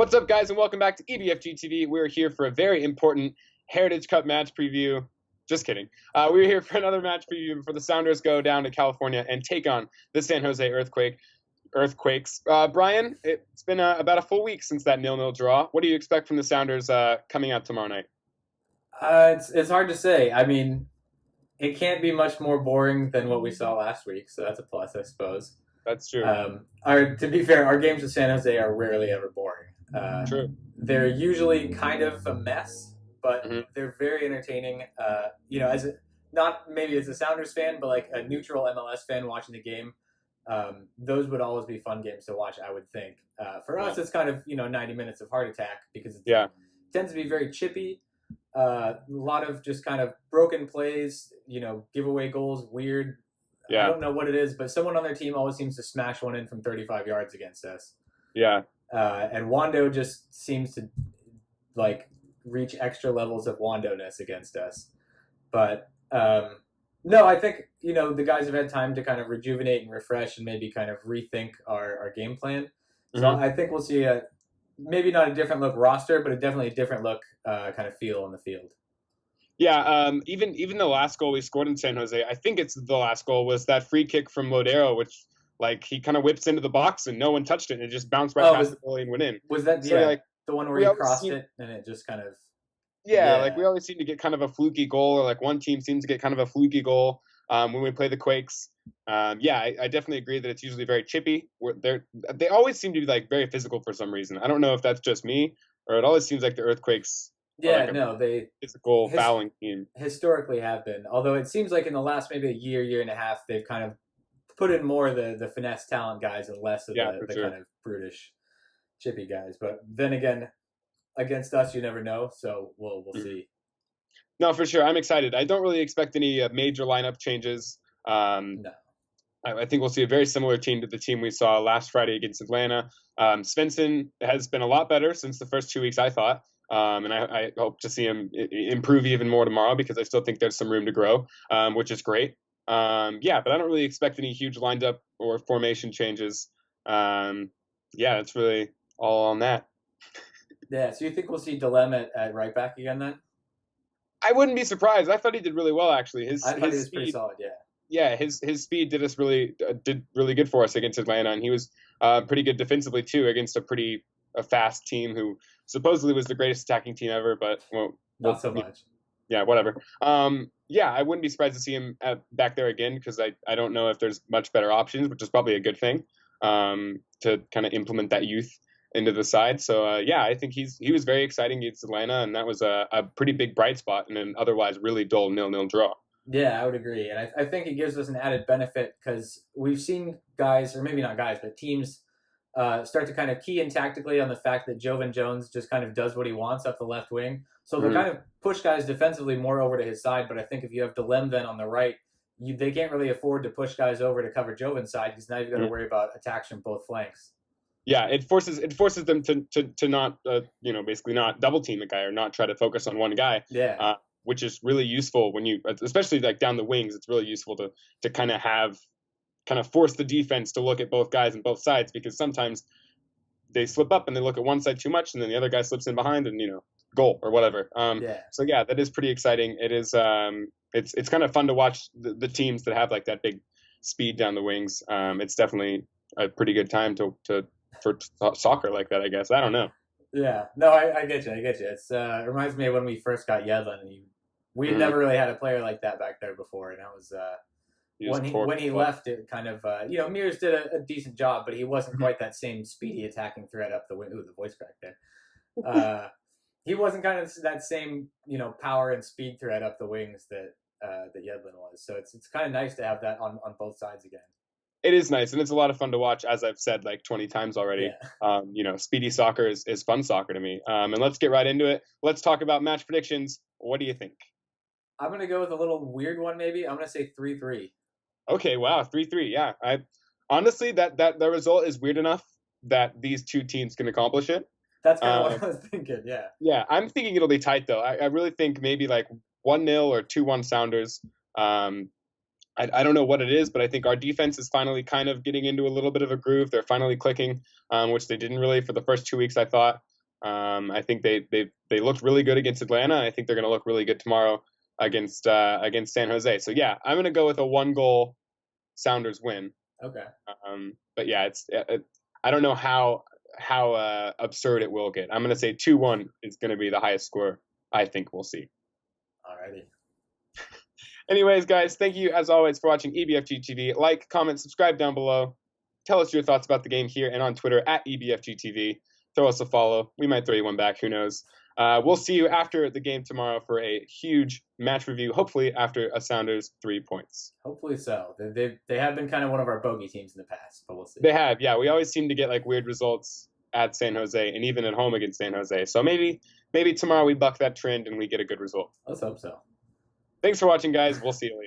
What's up, guys, and welcome back to EBFG TV. We're here for a very important Heritage Cup match preview. Just kidding. We're here for another match preview before the Sounders go down to California and take on the San Jose Earthquakes. Brian, it's been about a full week since that 0-0 draw. What do you expect from the Sounders coming out tomorrow night? It's hard to say. I mean, it can't be much more boring than what we saw last week, so that's a plus, I suppose. That's true. To be fair, our games with San Jose are rarely ever boring. True. They're usually kind of a mess, but they're very entertaining. Not maybe as a Sounders fan, but like a neutral MLS fan watching the game, those would always be fun games to watch, I would think. For us, it's kind of 90 minutes of heart attack because it tends to be very chippy. A lot of just kind of broken plays, giveaway goals, weird. Yeah. I don't know what it is, but someone on their team always seems to smash one in from 35 yards against us. Yeah. And Wando just seems to reach extra levels of Wando-ness against us. But no, I think the guys have had time to kind of rejuvenate and refresh and maybe kind of rethink our game plan. So I think we'll see maybe not a different look roster, but definitely a different look kind of feel on the field. Yeah, even the last goal we scored in San Jose, I think it's the last goal, was that free kick from Lodero, which he kind of whips into the box and no one touched it and it just bounced right past the goalie and went in. Was that the one where he crossed it and it just kind of... Yeah, we always seem to get kind of a fluky goal, or one team seems to get kind of a fluky goal when we play the Quakes. I definitely agree that it's usually very chippy. They always seem to be very physical for some reason. I don't know if that's just me, or it always seems like the Earthquakes it's a goal fouling team. Historically have been. Although it seems like in the last maybe a year and a half, they've kind of put in more of the finesse talent guys and less of the kind of brutish, chippy guys. But then again, against us, you never know. So we'll see. No, for sure. I'm excited. I don't really expect any major lineup changes. No. I think we'll see a very similar team to the team we saw last Friday against Atlanta. Svensson has been a lot better since the first 2 weeks, I thought. And I hope to see him improve even more tomorrow because I still think there's some room to grow, which is great. But I don't really expect any huge lined up or formation changes. It's really all on that. Yeah, so you think we'll see Delem at right back again then? I wouldn't be surprised. I thought he did really well, actually. I thought he was pretty solid, yeah. Yeah, his speed did really good for us against Atlanta, and he was pretty good defensively too against a fast team who supposedly was the greatest attacking team ever, but not so much. Yeah, whatever. I wouldn't be surprised to see him back there again because I don't know if there's much better options, which is probably a good thing to kind of implement that youth into the side. So I think he was very exciting against Atlanta, and that was a pretty big bright spot in an otherwise really dull 0-0 draw. Yeah, I would agree, and I think it gives us an added benefit because we've seen guys, or maybe not guys, but teams start to kind of key in tactically on the fact that Jovan Jones just kind of does what he wants up the left wing. So they'll kind of push guys defensively more over to his side. But I think if you have Delem then on the right, they can't really afford to push guys over to cover Jovan's side because now you've got to worry about attacks from both flanks. Yeah, it forces them to not basically not double team the guy or not try to focus on one guy. Yeah. Which is really useful when you, especially down the wings, it's really useful to kind of force the defense to look at both guys and both sides because sometimes they slip up and they look at one side too much and then the other guy slips in behind and goal or whatever. So that is pretty exciting. It is it's kind of fun to watch the teams that have that big speed down the wings. It's definitely a pretty good time for soccer like that, I guess. I don't know. Yeah, no, I get you. It's it reminds me of when we first got Yedlin. We had never really had a player like that back there before, and that was when he left. It kind of Mears did a decent job, but he wasn't quite that same speedy attacking threat up the wing. Ooh, the voice crack there. He wasn't kind of that same power and speed threat up the wings that Yedlin was. So it's kind of nice to have that on both sides again. It is nice, and it's a lot of fun to watch, as I've said 20 times already. Yeah. Speedy soccer is fun soccer to me. And let's get right into it. Let's talk about match predictions. What do you think? I'm going to go with a little weird one, maybe. I'm going to say 3-3. Okay, wow, 3-3, yeah. I honestly, that the result is weird enough that these two teams can accomplish it. That's kind of what I was thinking, yeah. Yeah, I'm thinking it'll be tight, though. I really think maybe 1-0 or 2-1 Sounders. I don't know what it is, but I think our defense is finally kind of getting into a little bit of a groove. They're finally clicking, which they didn't really for the first 2 weeks, I thought. I think they looked really good against Atlanta. I think they're going to look really good tomorrow against San Jose. So yeah, I'm going to go with a 1-goal Sounders win. Okay. But yeah, I don't know how absurd it will get. I'm going to say 2-1 is going to be the highest score I think we'll see. Alrighty. Anyways, guys, thank you as always for watching EBFG TV. Like, comment, subscribe down below. Tell us your thoughts about the game here and on Twitter at EBFG TV. Throw us a follow. We might throw you one back. Who knows? We'll see you after the game tomorrow for a huge match review, hopefully after a Sounders 3 points. Hopefully so. They have been kind of one of our bogey teams in the past, but we'll see. They have, yeah. We always seem to get like weird results at San Jose and even at home against San Jose. So maybe tomorrow we buck that trend and we get a good result. Let's hope so. Thanks for watching, guys. We'll see you later.